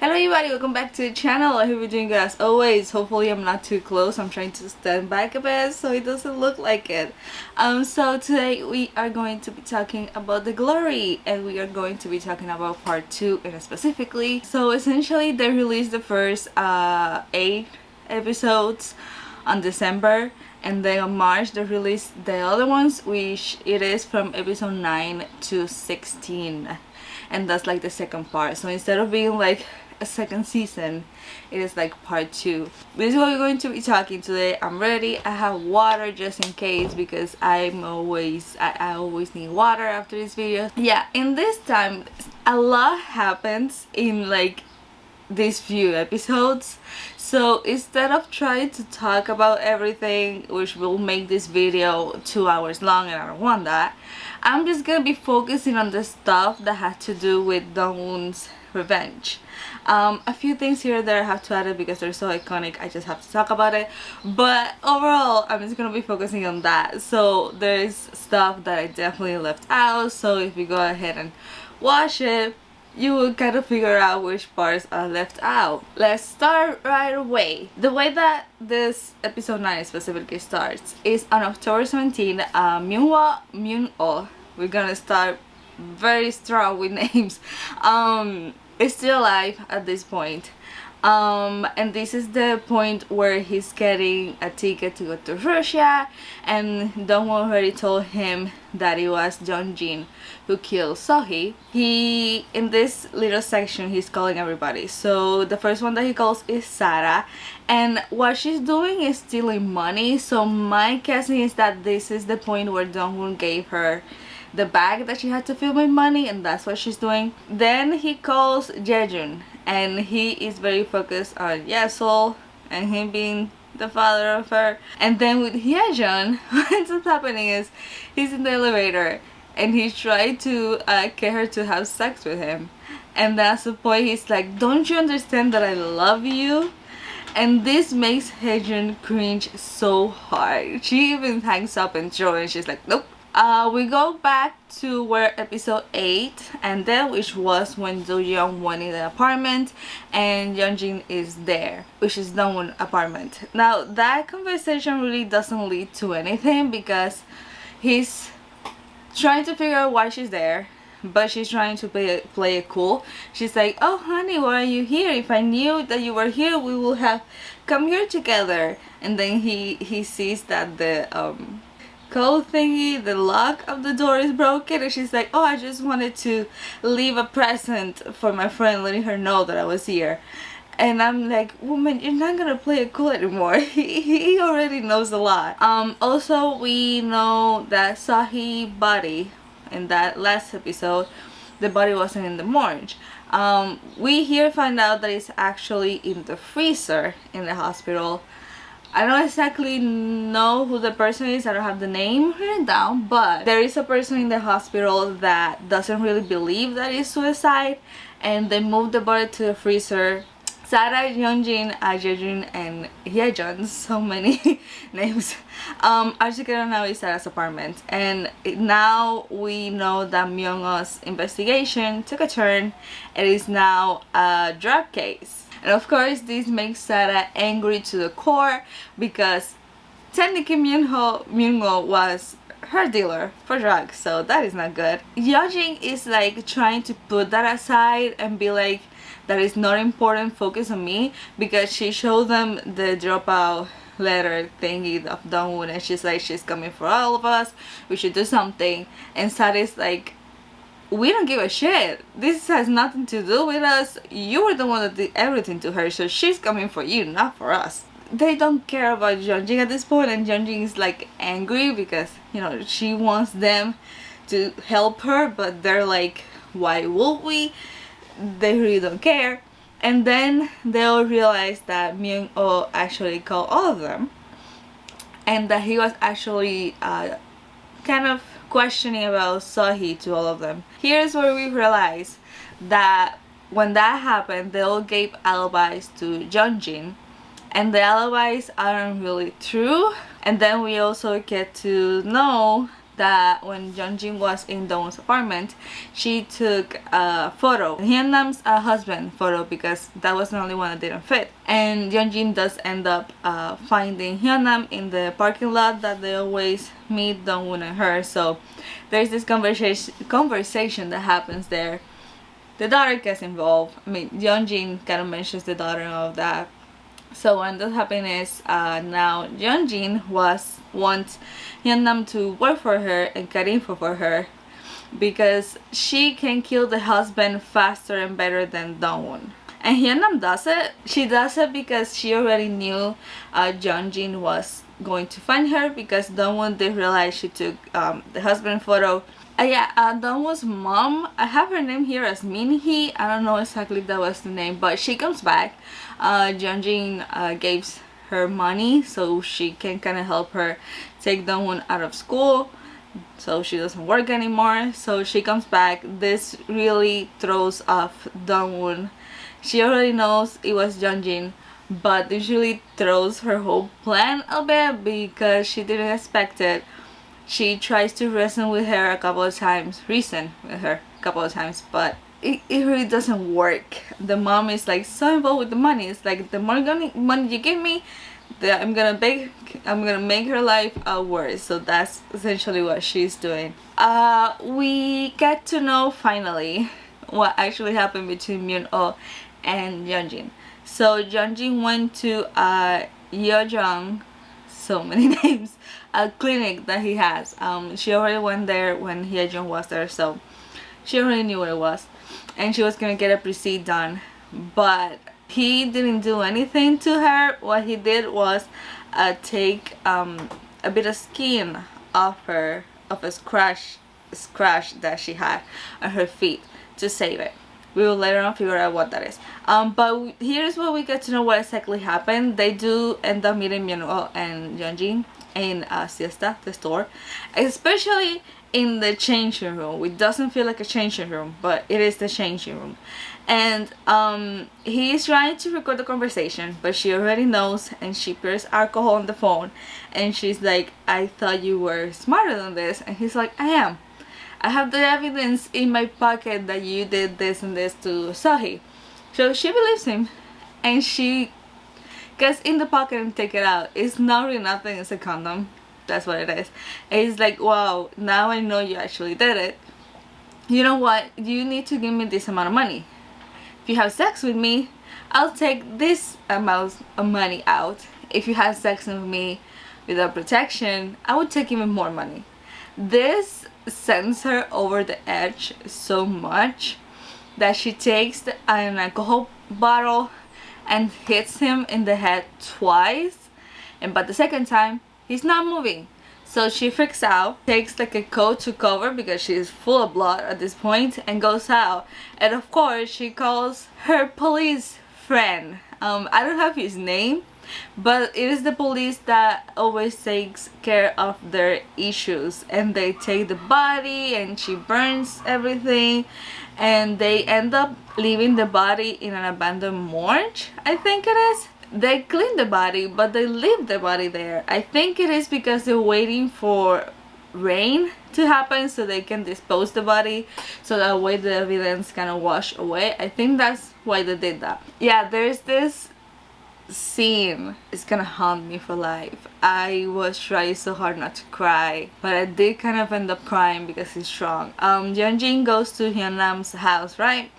Hello everybody, welcome back to the channel. I hope you're doing good as always. Hopefully I'm not too close. I'm trying to stand back a bit so it doesn't look like it. So today we are going to be talking about The Glory, and we are going to be talking about part 2 and specifically. So essentially they released the first 8 episodes on December, and then on March they released the other ones, which it is from episode 9 to 16, and that's like the second part. So instead of being like a second season, it is like part 2. This is what we're going to be talking today. I'm ready. I have water just in case because I always need water after this video. Yeah, in this time a lot happens in like these few episodes, so instead of trying to talk about everything, which will make this video 2 hours long, and I don't want that, I'm just gonna be focusing on the stuff that had to do with Dongwon's revenge. A few things here that I have to add it because they're so iconic, I just have to talk about it, but overall I'm just gonna be focusing on that. So there's stuff that I definitely left out, so if you go ahead and watch it, you will kind of figure out which parts are left out. Let's start right away. The way that this episode 9 specifically starts is on October 17th. Myung-oh, we're gonna start very strong with names, is still alive at this point. And this is the point where he's getting a ticket to go to Russia, and Dongwon already told him that it was Jeonjin who killed Sohee. He, in this little section, he's calling everybody. So the first one that he calls is Sarah, and what she's doing is stealing money. So my guessing is that this is the point where Dongwon gave her the bag that she had to fill with money, and that's what she's doing. Then he calls Jejun, and he is very focused on Yesol and him being the father of her. And then with Hyejun, what ends up happening is he's in the elevator and he's trying to get her to have sex with him, and that's the point he's like, "Don't you understand that I love you?" And this makes Hyejun cringe so hard. She even hangs up and throws, and she's like, "Nope." We go back to where episode 8 ended, which was when Do-young went in the apartment and Yeonjin is there, which is Dongwon apartment. Now that conversation really doesn't lead to anything because he's trying to figure out why she's there, but she's trying to play it cool. She's like, "Oh honey, why are you here? If I knew that you were here, we would have come here together." And then he sees that the code thingy, the lock of the door is broken, and she's like, "Oh, I just wanted to leave a present for my friend, letting her know that I was here." And I'm like, "Woman, you're not gonna play it cool anymore." He already knows a lot. Also, we know that Sohee body in that last episode, the body wasn't in the morgue. We here find out that it's actually in the freezer in the hospital. I don't exactly know who the person is, I don't have the name written down, but there is a person in the hospital that doesn't really believe that it's suicide, and they moved the body to the freezer. Sarah, Yeonjin, Jejun, and Hyejun, so many names, are together now in Sarah's apartment. And now we know that Myung-oh's investigation took a turn. It is now a drug case. And of course this makes Sarah angry to the core because technically Myung-oh was her dealer for drugs, so that is not good. Yeonjin is like trying to put that aside and be like, that is not important, focus on me, because she showed them the dropout letter thingy of Dongwon, and she's like, she's coming for all of us, we should do something. And Sarah's like, "We don't give a shit. This has nothing to do with us. You were the one that did everything to her, so she's coming for you, not for us." They don't care about Jeonjin at this point, and Jeonjin is like angry because, you know, she wants them to help her, but they're like, "Why would we?" They really don't care. And then they'll realize that Myung-oh actually called all of them, and that he was actually kind of questioning about Sohee to all of them. Here's where we realize that when that happened, they all gave alibis to Jeonjin, and the alibis aren't really true. And then we also get to know that when Jeonjin was in Dongwon's apartment, she took a photo, Hyunam's husband photo, because that was the only one that didn't fit. And Jeonjin does end up finding Hyunam in the parking lot that they always meet Dongwon and her. So there's this conversation that happens there. The daughter gets involved. I mean, Jeonjin kind of mentions the daughter and all of that. So what ends up happening is now Jeonjin wants Hyunam to work for her and get info for her because she can kill the husband faster and better than Dongwon. And Hyunam does it. She does it because she already knew Jeonjin was going to find her, because Dongwon did realize she took the husband photo. Dongwon's mom, I have her name here as Minhee. I don't know exactly if that was the name, but she comes back. Jeonjin gives her money so she can kind of help her take Dongwon out of school, so she doesn't work anymore. So she comes back. This really throws off Dongwon. She already knows it was Jeonjin, but this really throws her whole plan a bit because she didn't expect it. She tries to reason with her a couple of times, but it really doesn't work. The mom is like so involved with the money. It's like, the more money you give me, I'm gonna make her life worse. So that's essentially what she's doing. We get to know finally what actually happened between Myun-oh and Jeonjin. So Jeonjin went to Yeojang, so many names, a clinic that he has. She already went there when Yeojang was there, so she already knew what it was, and she was gonna get a procedure done, but he didn't do anything to her. What he did was take a bit of skin off her, of a scratch that she had on her feet to save it. We will later on figure out what that is. But here's where we get to know what exactly happened. They do end up meeting Myun-oh and Jeonjin in Siesta, the store, especially in the changing room. It doesn't feel like a changing room, but it is the changing room. And he's trying to record the conversation, but she already knows, and she pours alcohol on the phone, and she's like, I thought you were smarter than this. And he's like, I am. I have the evidence in my pocket that you did this and this to Sohee. So she believes him, and she gets in the pocket and take it out. It's not really nothing, it's a condom. That's what it is. And it's like, wow, now I know you actually did it. You know what? You need to give me this amount of money. If you have sex with me, I'll take this amount of money out. If you have sex with me without protection, I would take even more money. This sends her over the edge so much that she takes an alcohol bottle and hits him in the head twice, and by the second time he's not moving. So she freaks out, takes like a coat to cover because she's full of blood at this point, and goes out. And of course she calls her police friend. I don't have his name, but it is the police that always takes care of their issues, and they take the body and she burns everything, and they end up leaving the body in an abandoned morgue, I think it is. They clean the body, but they leave the body there. I think it is because they're waiting for rain to happen so they can dispose the body, so that way the evidence kind of wash away. I think that's why they did that. Yeah, there's this scene, it's gonna haunt me for life. I was trying so hard not to cry, but I did kind of end up crying because it's strong. Jeonjin goes to Hyunam's house, right?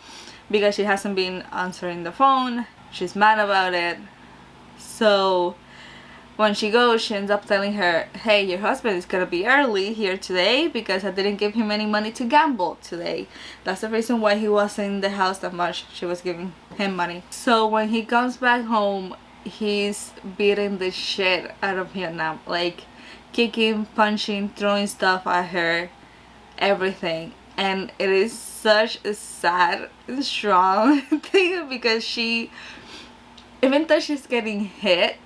Because she hasn't been answering the phone. She's mad about it. So when she goes, she ends up telling her, hey, your husband is gonna be early here today because I didn't give him any money to gamble today. That's the reason why he wasn't in the house that much. She was giving him money. So when he comes back home, he's beating the shit out of Hyunam, like kicking, punching, throwing stuff at her, everything. And it is such a sad and strong thing because she, even though she's getting hit,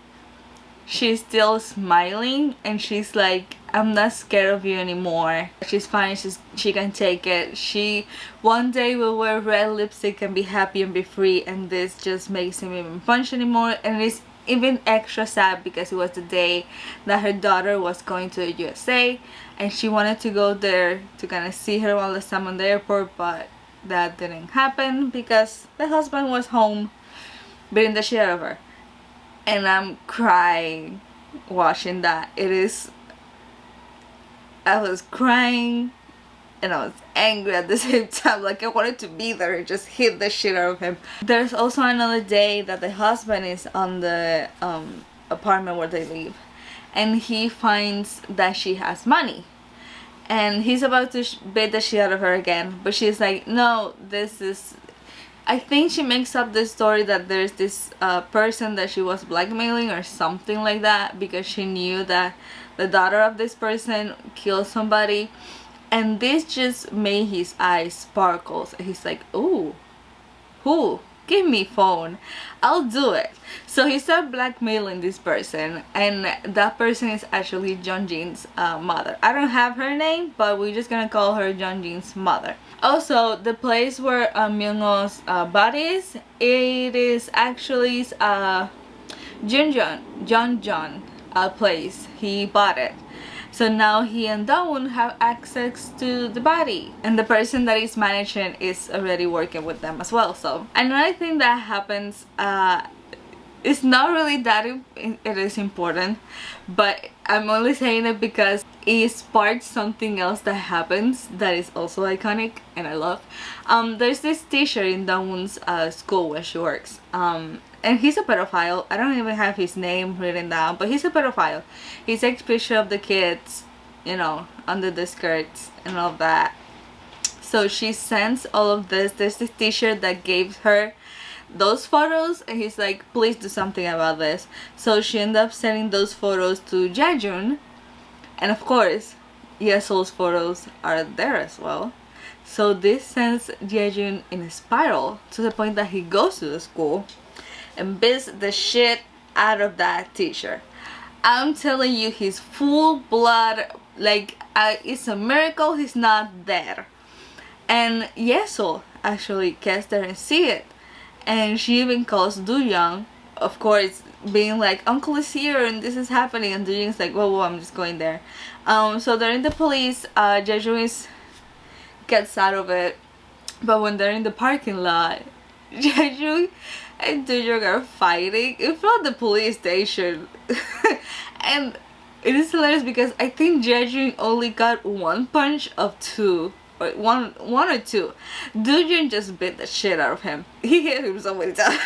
she's still smiling, and she's like, I'm not scared of you anymore. She's fine, she can take it. She one day will wear red lipstick and be happy and be free, and this just makes him even punch anymore. And it's even extra sad because it was the day that her daughter was going to the USA, and she wanted to go there to kind of see her while the time on the airport, but that didn't happen because the husband was home beating the shit out of her. And I'm crying watching that. I was crying and I was angry at the same time. Like, I wanted to be there and just hit the shit out of him. There's also another day that the husband is on the apartment where they live, and he finds that she has money, and he's about to beat the shit out of her again, but she's like, no, this is, I think she makes up the story that there's this person that she was blackmailing or something like that, because she knew that the daughter of this person killed somebody. And this just made his eyes sparkle. He's like, ooh, who? Give me phone. I'll do it. So he started blackmailing this person, and that person is actually Jeonjin's mother. I don't have her name, but we're just gonna call her Jeonjin's mother. Also, the place where Myung-ho's body is, it is actually Jeonjon place. He bought it. So now he and Daewon have access to the body, and the person that is managing is already working with them as well. So another thing that happens, it's not really that it is important, but I'm only saying it because it sparks something else that happens that is also iconic and I love. There's this teacher in Daewon's school where she works, and he's a pedophile. I don't even have his name written down, but he's a pedophile. He takes pictures of the kids, you know, under the skirts and all of that. So she sends all of this. There's this teacher that gave her those photos, and he's like, please do something about this. So she ended up sending those photos to Jaejun, and of course Yesol's photos are there as well. So this sends Jaejun in a spiral to the point that he goes to the school and beats the shit out of that teacher. I'm telling you, he's full blood. Like, it's a miracle he's not there. And Yesol actually gets there and see it, and she even calls Do-young, of course, being like, uncle is here and this is happening, and Do-young's like, whoa, I'm just going there. So they're in the police. Jeju gets out of it, but when they're in the parking lot, Jeju and Do-young are fighting in front of the police station. And it is hilarious because I think Jeju only got one punch of two, or one or two. Do-young just beat the shit out of him. He hit him so many times.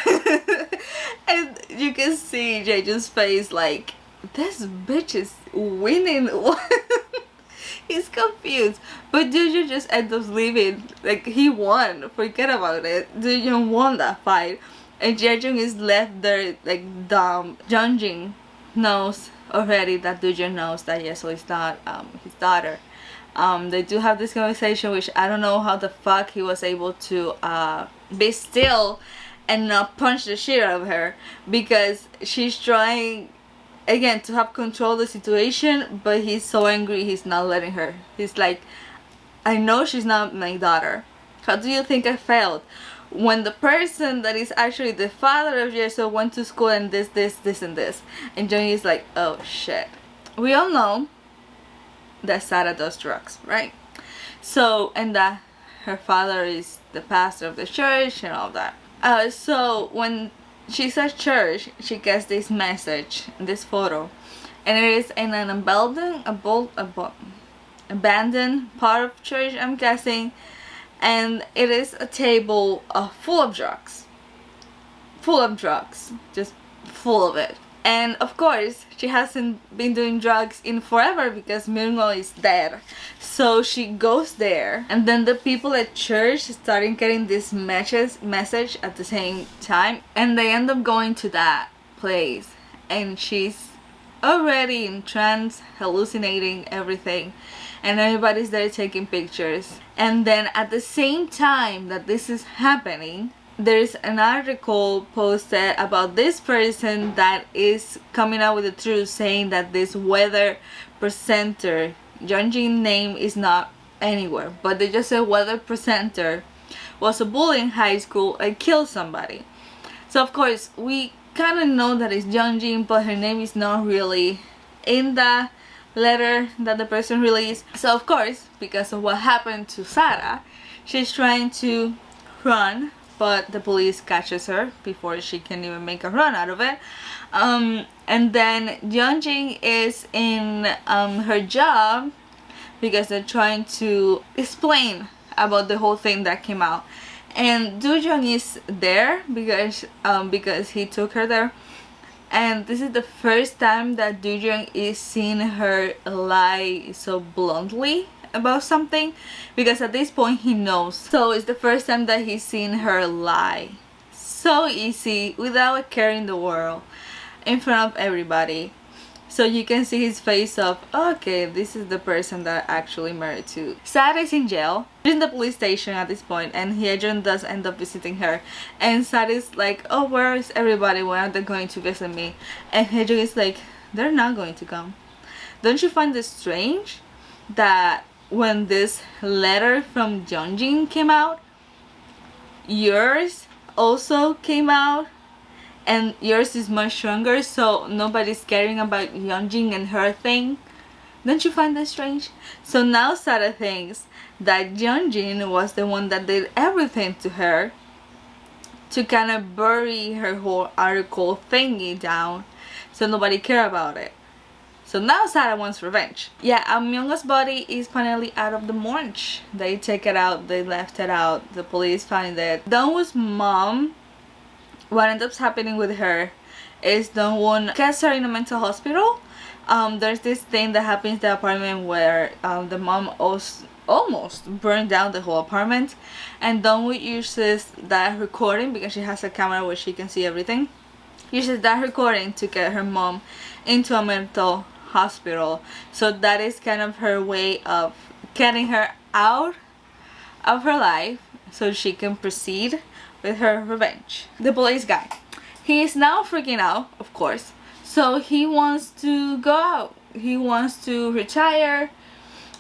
And you can see Jeju's face like, this bitch is winning. He's confused, but Do-young just ends up leaving. Like, he won. Forget about it. Do-young won that fight, and Jeju is left there like dumb. Jeonjin knows already that Do-young knows that Yesol is not his daughter. They do have this conversation, which I don't know how the fuck he was able to be still and not punch the shit out of her, because she's trying again to have control of the situation, but he's so angry he's not letting her. He's like, I know she's not my daughter. How do you think I felt when the person that is actually the father of Yesol went to school and this and this? And Johnny is like, oh shit. We all know that Sarah does drugs, right? So, and that her father is the pastor of the church and all that. So when she says church, she gets this message, this photo, and it is in an abandoned part of church, I'm guessing, and it is a table full of drugs, just full of it. And of course, she hasn't been doing drugs in forever because Myung-ho is dead. So she goes there, and then the people at church starting getting this message at the same time, and they end up going to that place, and she's already in trance, hallucinating everything, and everybody's there taking pictures. And then at the same time that this is happening, there's an article posted about this person that is coming out with the truth, saying that this weather presenter, Jeonjin's name is not anywhere, but they just said weather presenter was a bully in high school and killed somebody. So of course we kind of know that it's Jeonjin, but her name is not really in the letter that the person released. So of course, because of what happened to Sarah, she's trying to run, but the police catches her before she can even make a run out of it. And then Jeonjin is in her job because they're trying to explain about the whole thing that came out. And Do-jung is there because he took her there. And this is the first time that Do-jung is seeing her lie so bluntly about something, because at this point he knows. So it's the first time that he's seen her lie so easy, without a care in the world, in front of everybody. So you can see his face of, okay, this is the person that I actually married to. Sarah is in jail. She's in the police station at this point, and Hyejun does end up visiting her. And Sarah is like, oh, where is everybody? When are they going to visit me? And Hyejun is like, they're not going to come. Don't you find this strange that when this letter from Jeonjin came out, yours also came out? And yours is much stronger, so nobody's caring about Yeonjin and her thing. Don't you find that strange? So now Sarah thinks that Yeonjin was the one that did everything to her to kind of bury her whole article thingy down, so nobody care about it. So now Sarah wants revenge. Yeah, Myung's body is finally out of the morgue. They take it out, they left it out, the police find it. Dongwoo's mom, what ends up happening with her is Dongwon gets her in a mental hospital. There's this thing that happens in the apartment where the mom almost burned down the whole apartment, and Dongwon uses that recording, because she has a camera where she can see everything, uses that recording to get her mom into a mental hospital. So that is kind of her way of getting her out of her life so she can proceed with her revenge. The police guy, he is now freaking out, of course, so he wants to go out. He wants to retire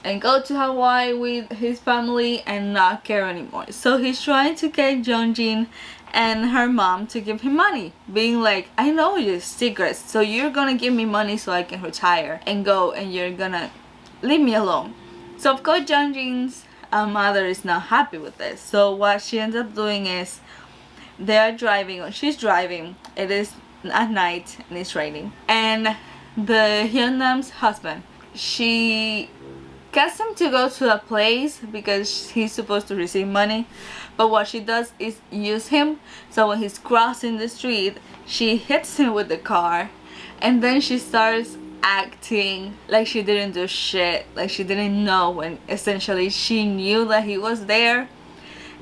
and go to Hawaii with his family and not care anymore. So he's trying to get Jeonjin and her mom to give him money, being like, I know your secrets, so you're gonna give me money so I can retire and go, and you're gonna leave me alone. So of course Jeonjin's mother is not happy with this. So what she ends up doing is, they are driving, or she's driving, it is at night and it's raining, and the Hyunam's husband, she gets him to go to a place because he's supposed to receive money, but what she does is use him. So when he's crossing the street, she hits him with the car, and then she starts acting like she didn't do shit, like she didn't know, when essentially she knew that he was there.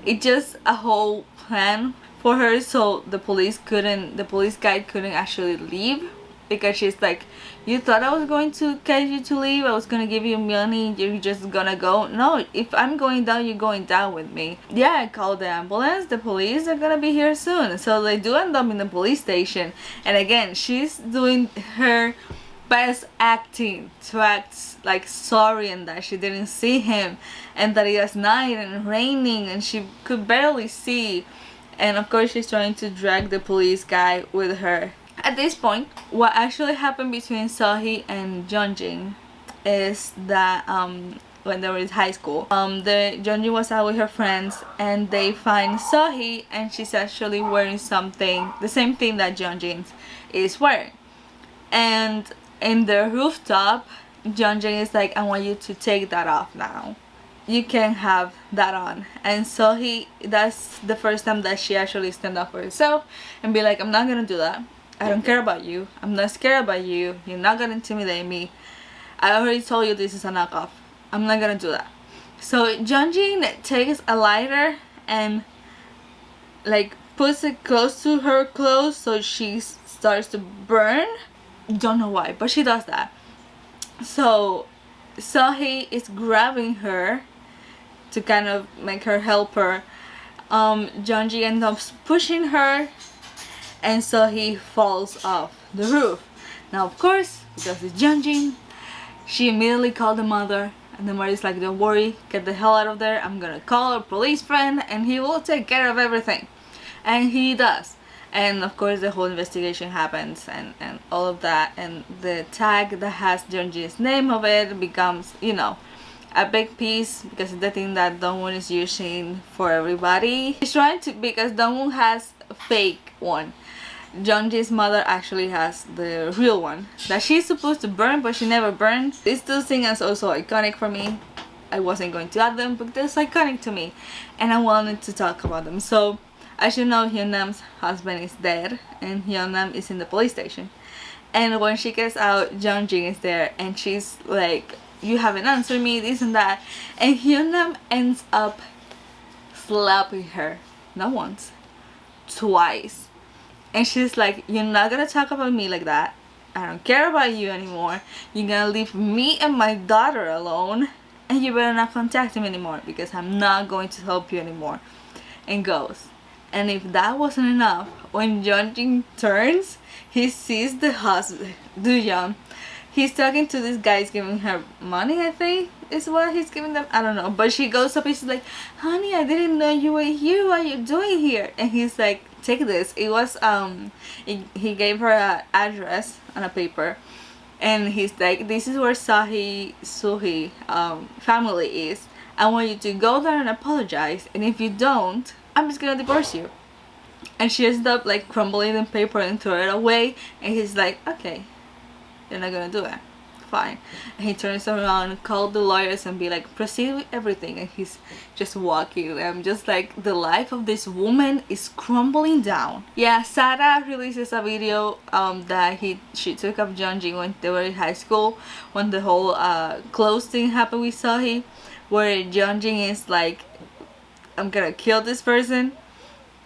It's just a whole plan for her, so the police guy couldn't actually leave, because she's like, you thought I was going to get you to leave, I was gonna give you money, you're just gonna go? No, if I'm going down, you're going down with me. Yeah, I called the ambulance, the police are gonna be here soon. So they do end up in the police station, and again, she's doing her best acting to act like sorry, and that she didn't see him, and that it was night and raining and she could barely see. And of course she's trying to drag the police guy with her. At this point, what actually happened between Sohee and Jeonjin is that when they were in high school, Jeonjin was out with her friends, and they find Sohee, and she's actually wearing something, the same thing that Jeonjin is wearing. And in the rooftop, Jeonjin is like, I want you to take that off now. You can't have that on. And so that's the first time that she actually stand up for herself and be like, I'm not gonna do that. I don't care about you. I'm not scared about you. You're not gonna intimidate me. I already told you this is a knockoff. I'm not gonna do that. So Jeonjin takes a lighter and like puts it close to her clothes so she starts to burn. Don't know why, but she does that. So Sohee is grabbing her to kind of make her help her. Jeonjin ends up pushing her, and Sohee falls off the roof. Now of course, because it's Jeonjin, she immediately called the mother, and the mother is like, don't worry, get the hell out of there, I'm gonna call a police friend and he will take care of everything. And he does. And of course the whole investigation happens, and all of that, and the tag that has Jeonjin's name of it becomes, you know, a big piece, because it's the thing that Dongwon is using for everybody. He's trying to, because Dongwon has a fake one. Jeonjin's mother actually has the real one that she's supposed to burn, but she never burned. These two things are also iconic for me. I wasn't going to add them, but they're iconic to me, and I wanted to talk about them. So, as you know, Hyunam's husband is dead, and Hyunam is in the police station. And when she gets out, Jeonjin is there, and she's like, "You haven't answered me, this and that." And Hyunam ends up slapping her, not once, twice. And she's like, "You're not gonna talk about me like that. I don't care about you anymore. You're gonna leave me and my daughter alone, and you better not contact him anymore, because I'm not going to help you anymore." And goes. And if that wasn't enough, when Jeonjin turns, he sees the husband, Do-yeon. He's talking to this guy, he's giving her money, I think is what he's giving them, I don't know. But she goes up, he's like, "Honey, I didn't know you were here, what are you doing here?" And he's like, "Take this." It was, he gave her an address on a paper. And he's like, "This is where Suhi family is. I want you to go there and apologize, and if you don't, I'm just gonna divorce you." And she ends up like crumbling the paper and throw it away, and he's like, "Okay, you're not gonna do it, fine." And he turns around, called the lawyers, and be like, "Proceed with everything." And he's just walking, and I'm just like, the life of this woman is crumbling down. Yeah, Sarah releases a video that she took of Jeonjin when they were in high school, when the whole clothes thing happened with Seohee, where Jeonjin is like, "I'm gonna kill this person."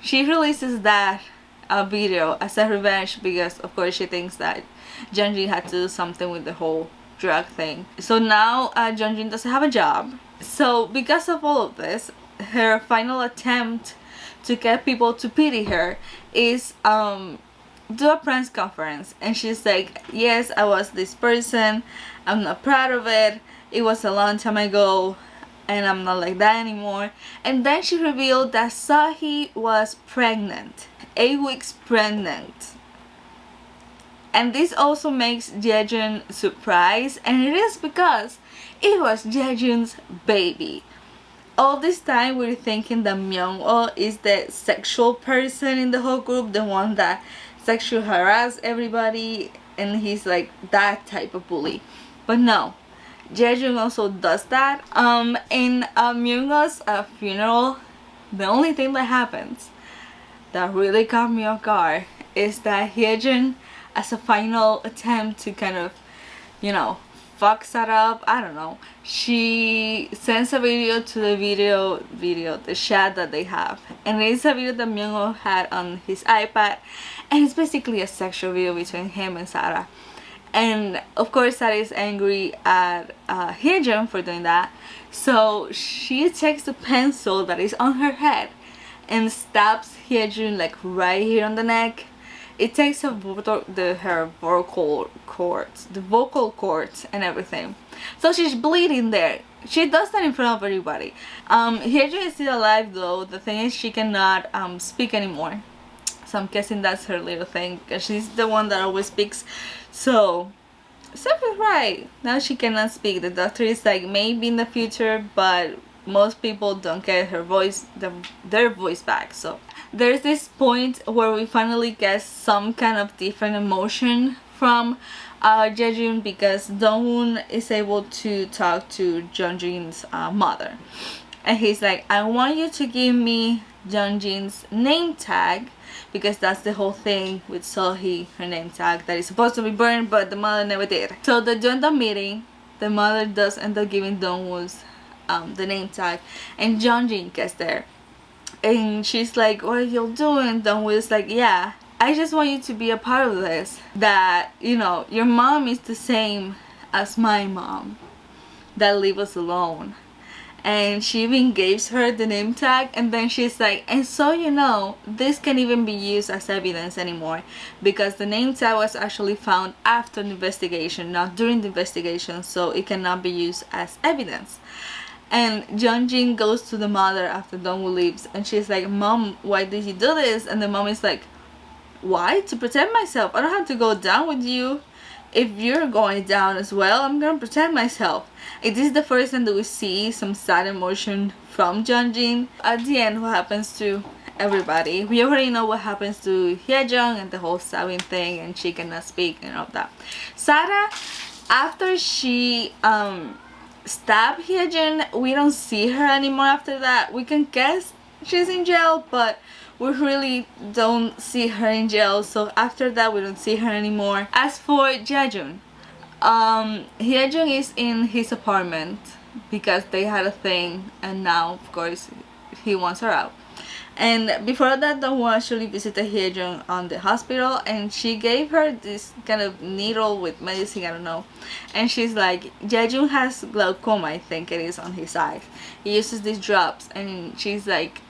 She releases that video as a revenge, because of course she thinks that Jeonjin had to do something with the whole drug thing. So now Jeonjin doesn't have a job. So because of all of this, her final attempt to get people to pity her is do a press conference, and she's like, "Yes, I was this person, I'm not proud of it, it was a long time ago, and I'm not like that anymore." And then she revealed that Seohee was pregnant, 8 weeks pregnant. And this also makes Jaejun surprised, and it is because it was Jaejun's baby. All this time we're thinking that Myung-oh is the sexual person in the whole group, the one that sexually harass everybody, and he's like that type of bully. But no, Jaejun also does that. In Myung-oh's funeral, the only thing that happens that really caught me off guard is that Hyejun, as a final attempt to kind of, you know, fuck that up, I don't know, she sends a video to the chat that they have, and it's a video that Myung-oh had on his iPad, and it's basically a sexual video between him and Sarah. And of course Sarah is angry at Hyejun for doing that, so she takes the pencil that is on her head and stabs Hyejun like right here on the neck. It takes her vocal cords and everything. So she's bleeding there. She does that in front of everybody. Hyejun is still alive though. The thing is, she cannot speak anymore. So I'm guessing that's her little thing, because she's the one that always speaks. So something's right. Now she cannot speak. The doctor is like, maybe in the future, but most people don't get her voice, their voice back. So there's this point where we finally get some kind of different emotion from Jaejun, because Dongwon is able to talk to Jeonjin's mother, and he's like, "I want you to give me Jeonjin's name tag, because that's the whole thing with Seohee, her name tag that is supposed to be burned, but the mother never did." So they join the meeting. The mother does end up giving Dongwon's the name tag, and Jeonjin gets there, and she's like, "What are you doing?" Dongwon's like, "Yeah, I just want you to be a part of this, that, you know, your mom is the same as my mom, that leave us alone." And she even gives her the name tag, and then she's like, "And so, you know, this can't even be used as evidence anymore, because the name tag was actually found after the investigation, not during the investigation, so it cannot be used as evidence." And Jeonjin goes to the mother after Dongwoo leaves, and she's like, "Mom, why did you do this?" And the mom is like, Why? To protect myself. I don't have to go down with you. If you're going down as well, I'm gonna protect myself. It is the first time that we see some sad emotion from Jeonjin. At the end, what happens to everybody? We already know what happens to Hyejung and the whole stabbing thing, and she cannot speak and all that. Sarah, after she stabbed Hyejun, we don't see her anymore after that. We can guess she's in jail, but we really don't see her in jail, so after that we don't see her anymore. As for Jejun, Hyejun is in his apartment because they had a thing, and now of course he wants her out. And before that, Dongwoo actually visited Hyejun on the hospital, and she gave her this kind of needle with medicine, I don't know, and she's like, Jejun has glaucoma, I think it is, on his eyes. He uses these drops, and she's like,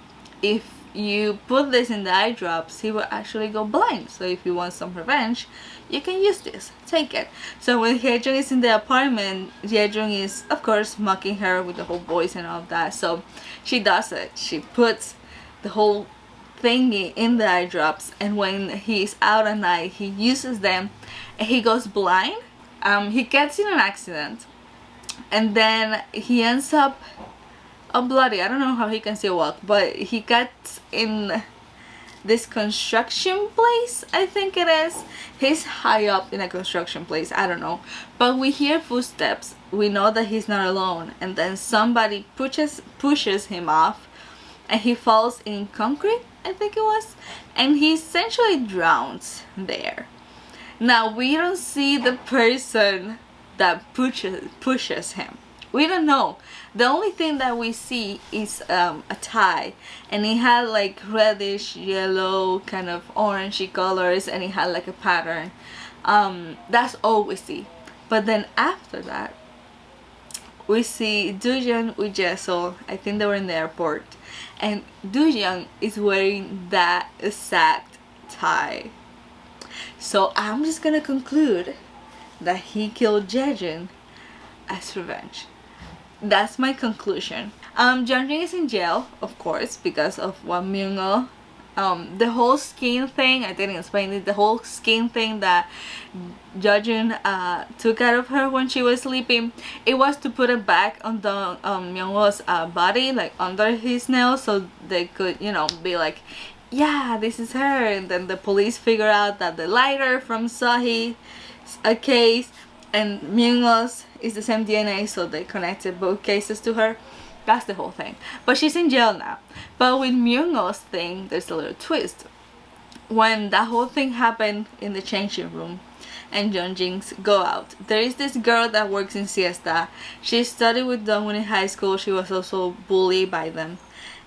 if you put this in the eye drops, he will actually go blind. So if you want some revenge, you can use this. Take it. So when Hyejun is in the apartment, Hyejun is, of course, mocking her with the whole voice and all of that. So she does it. She puts the whole thingy in the eye drops, and when he's out at night, he uses them, and he goes blind. He gets in an accident, and then he ends up bloody. I don't know how he can still walk, but he gets in this construction place, I think it is. He's high up in a construction place, I don't know, but we hear footsteps. We know that he's not alone, and then somebody pushes him off, and he falls in concrete, I think it was, and he essentially drowns there. Now we don't see the person that pushes him. We don't know. The only thing that we see is a tie, and it had like reddish yellow, kind of orangey colors, and it had like a pattern. That's all we see. But then after that, we see Doojeon with Jessel. I think they were in the airport, and Doojeon is wearing that exact tie. So I'm just gonna conclude that he killed Jejun as revenge. That's my conclusion. Jeonjin is in jail, of course, because of what Myung-oh, the whole skin thing, I didn't explain it, the whole skin thing that Jeonjin took out of her when she was sleeping, it was to put it back on the Myung-oh's body, like under his nails, so they could, you know, be like, yeah, this is her. And then the police figure out that the lighter from Seohee a case and Myung-oh's is the same DNA, so they connected both cases to her. That's the whole thing. But she's in jail now. But with Myung-oh's thing, there's a little twist. When that whole thing happened in the changing room and Jeonjin's go out, there is this girl that works in Siesta. She studied with Dongwoo in high school. She was also bullied by them.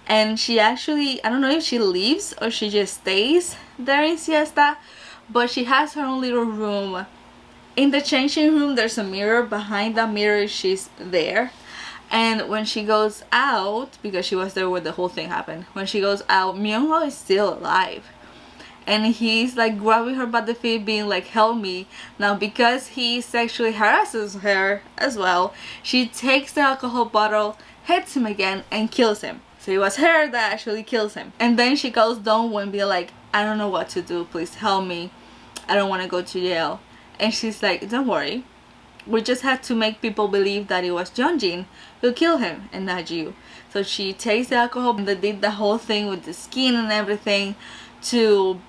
And she actually, I don't know if she leaves or she just stays there in Siesta, but she has her own little room. In the changing room, there's a mirror. Behind that mirror, she's there. And when she goes out, because she was there when the whole thing happened, when she goes out, Myung-oh is still alive. And he's like grabbing her by the feet, being like, help me. Now, because he sexually harasses her as well, she takes the alcohol bottle, hits him again, and kills him. So it was her that actually kills him. And then she calls Dongwoo and be like, I don't know what to do, please help me. I don't want to go to jail. And she's like, don't worry, we just had to make people believe that it was Jeonjin who killed him and not you. So she takes the alcohol and they did the whole thing with the skin and everything to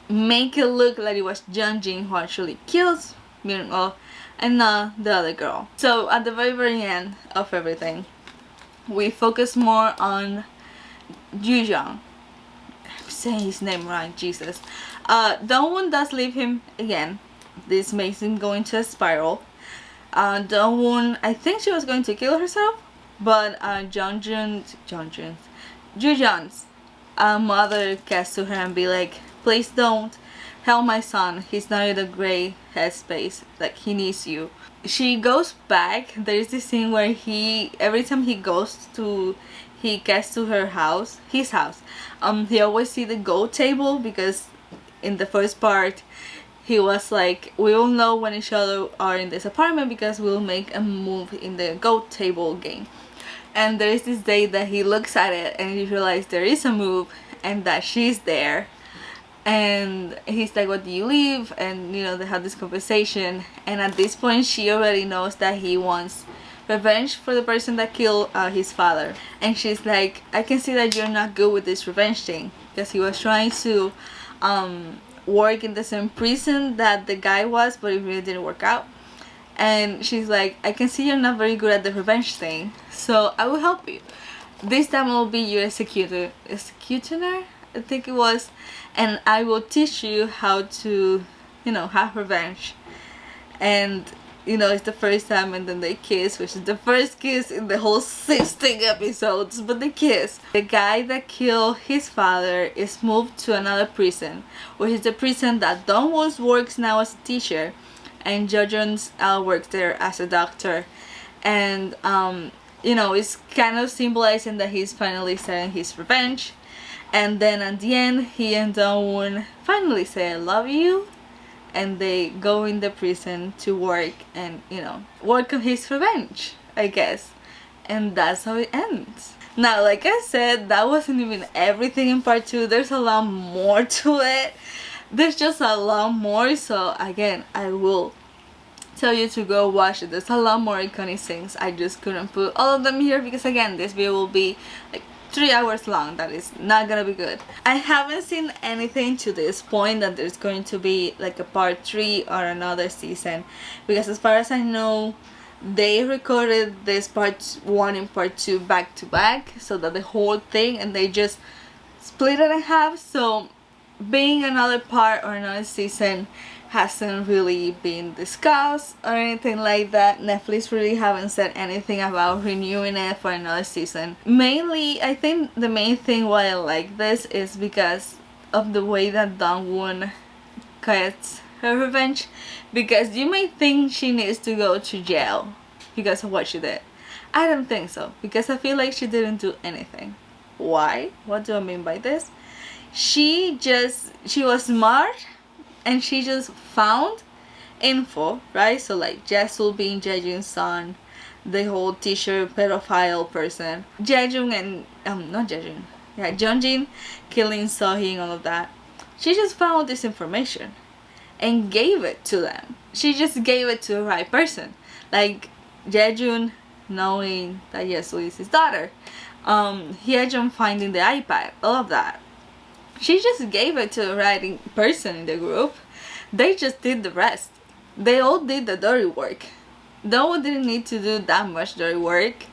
make it look like it was Jeonjin who actually kills Myung-oh and not the other girl. So at the very end of everything, we focus more on Jujang. I'm saying his name right, Jesus. Dongwoo does leave him again. This makes him go into a spiral. Dongwoo, I think she was going to kill herself, but Jujang's mother gets to her and be like, please don't help my son. He's not in a great headspace. Like, he needs you. She goes back. There is this scene where every time he gets to her house, his house, he always see the goat table, because in the first part he was like, we will know when each other are in this apartment because we'll make a move in the goat table game. And there is this day that he looks at it and he realizes there is a move and that she's there. and he's like, what do you leave? And you know, they have this conversation, and at this point she already knows that he wants revenge for the person that killed his father. And she's like, I can see that you're not good with this revenge thing, because he was trying to work in the same prison that the guy was, but it really didn't work out. And she's like, I can see you're not very good at the revenge thing, so I will help you. This time I will be your executioner, I think it was, and I will teach you how to, you know, have revenge. And you know, it's the first time, and then they kiss, which is the first kiss in the whole 16 episodes, but they kiss. The guy that killed his father is moved to another prison, which is the prison that Don works now as a teacher, and Jojun's works there as a doctor. And you know, it's kind of symbolizing that he's finally starting his revenge. And then at the end, he and Dong-woon finally say I love you, and they go in the prison to work and, you know, work on his revenge, I guess. And that's how it ends. Now, like I said, that wasn't even everything in part 2. There's a lot more to it. There's just a lot more, so again, I will tell you to go watch it. There's a lot more iconic things. I just couldn't put all of them here because, again, this video will be like 3 hours long. That is not gonna be good. I haven't seen anything to this point that there's going to be like a part 3 or another season, because as far as I know, they recorded this part 1 and part 2 back to back, so that the whole thing, and they just split it in half. So being another part or another season hasn't really been discussed or anything like that. Netflix really haven't said anything about renewing it for another season. Mainly, I think the main thing why I like this is because of the way that Dong-woon gets her revenge. Because you may think she needs to go to jail because of what she did. I don't think so, because I feel like she didn't do anything. Why? What do I mean by this? She was smart, and she just found info, right? So like Jesul being Jejun's son, the whole teacher pedophile person, Jejun and not Jejun, yeah, Jeonjin killing Sohee and all of that. She just found this information and gave it to them. She just gave it to the right person. Like Jejun knowing that Jesul is his daughter, Hyejun finding the iPad, all of that. She just gave it to the right person in the group. They just did the rest. They all did the dirty work. No one didn't need to do that much dirty work.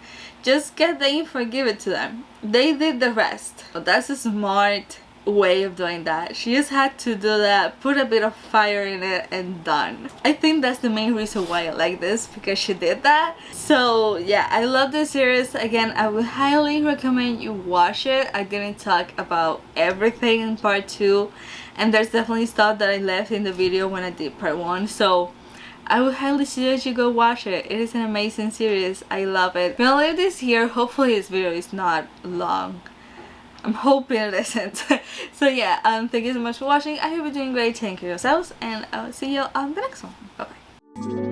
Just get the info and give it to them. They did the rest. So that's a smart way of doing that. She just had to do that, put a bit of fire in it, and done. I think that's the main reason why I like this, because she did that. So yeah, I love this series. Again, I would highly recommend you watch it. I didn't talk about everything in part 2, and there's definitely stuff that I left in the video when I did part 1, so I would highly suggest you go watch it. It is an amazing series. I love it. I'm gonna leave this here. Hopefully this video is not long. I'm hoping it isn't. So yeah, thank you so much for watching. I hope you're doing great. Take care of yourselves, and I'll see you on the next one. Bye bye.